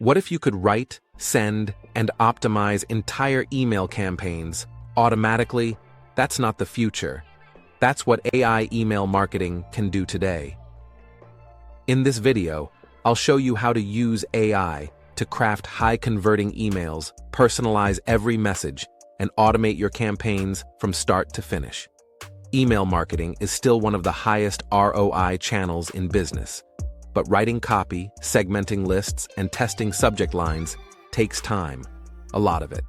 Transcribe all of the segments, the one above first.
What if you could write, send, and optimize entire email campaigns automatically? That's not the future. That's what AI email marketing can do today. In this video, I'll show you how to use AI to craft high-converting emails, personalize every message, and automate your campaigns from start to finish. Email marketing is still one of the highest ROI channels in business, but writing copy, segmenting lists, and testing subject lines takes time, a lot of it.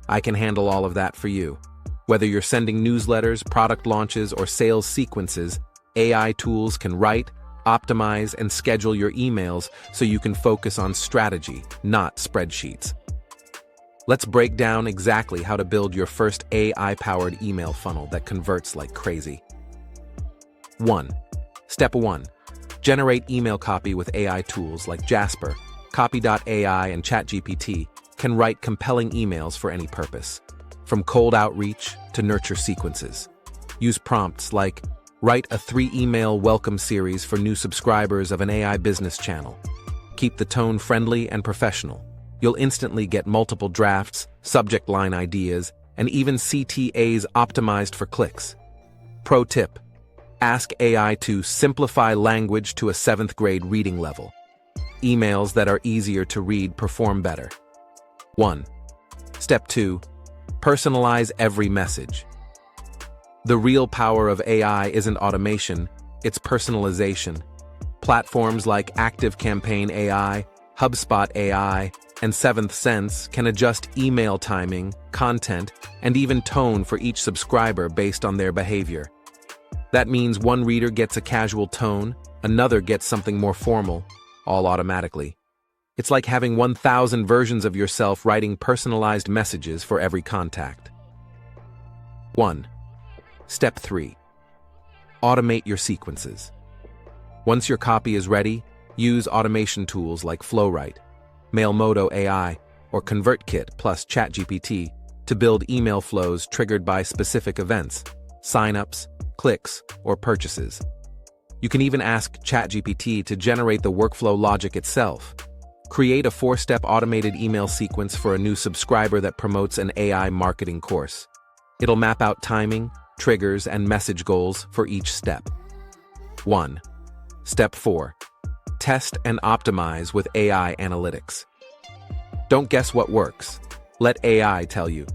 I can handle all of that for you. Whether you're sending newsletters, product launches, or sales sequences, AI tools can write, optimize, and schedule your emails so you can focus on strategy, not spreadsheets. Let's break down exactly how to build your first AI-powered email funnel that converts like crazy. 1. Step 1. Generate email copy with AI tools like Jasper, Copy.ai, and ChatGPT can write compelling emails for any purpose, from cold outreach to nurture sequences. Use prompts like, write a 3-email welcome series for new subscribers of an AI business channel. Keep the tone friendly and professional. You'll instantly get multiple drafts, subject line ideas, and even CTAs optimized for clicks. Pro tip: ask AI to simplify language to a 7th grade reading level. Emails that are easier to read perform better. 1. Step 2. Personalize every message. The real power of AI isn't automation, it's personalization. Platforms like ActiveCampaign AI, HubSpot AI, and 7th Sense can adjust email timing, content, and even tone for each subscriber based on their behavior. That means one reader gets a casual tone, another gets something more formal, all automatically. It's like having 1,000 versions of yourself writing personalized messages for every contact. 1. Step 3. Automate your sequences. Once your copy is ready, use automation tools like Flowrite, Mailmodo AI, or ConvertKit plus ChatGPT to build email flows triggered by specific events, signups, clicks, or purchases. You can even ask ChatGPT to generate the workflow logic itself. Create a 4-step automated email sequence for a new subscriber that promotes an AI marketing course. It'll map out timing, triggers, and message goals for each step. 1. Step 4. Test and optimize with AI analytics. Don't guess what works. Let AI tell you.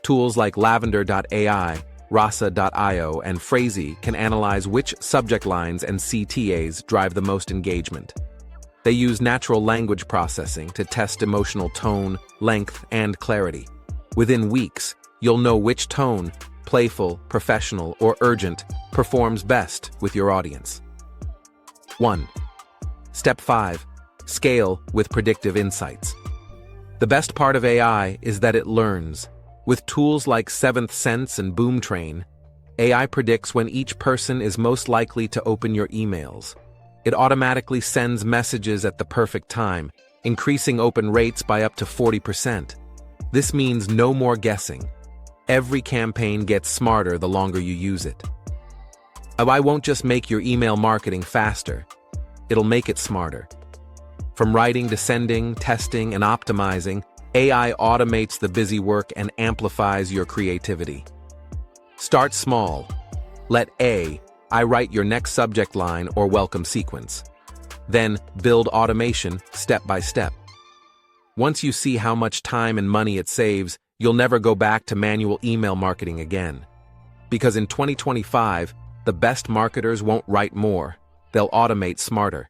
Tools like Lavender.ai, Rasa.io, and Phrasee can analyze which subject lines and CTAs drive the most engagement. They use natural language processing to test emotional tone, length, and clarity. Within weeks, you'll know which tone, playful, professional, or urgent, performs best with your audience. 1. Step 5. Scale with predictive insights. The best part of AI is that it learns. With tools like 7th Sense and Boomtrain, AI predicts when each person is most likely to open your emails. It automatically sends messages at the perfect time, increasing open rates by up to 40%. This means no more guessing. Every campaign gets smarter the longer you use it. AI won't just make your email marketing faster, it'll make it smarter. From writing to sending, testing, and optimizing, AI automates the busy work and amplifies your creativity. Start small. Let AI write your next subject line or welcome sequence. Then build automation step by step. Once you see how much time and money it saves, you'll never go back to manual email marketing again. Because in 2025, the best marketers won't write more, they'll automate smarter.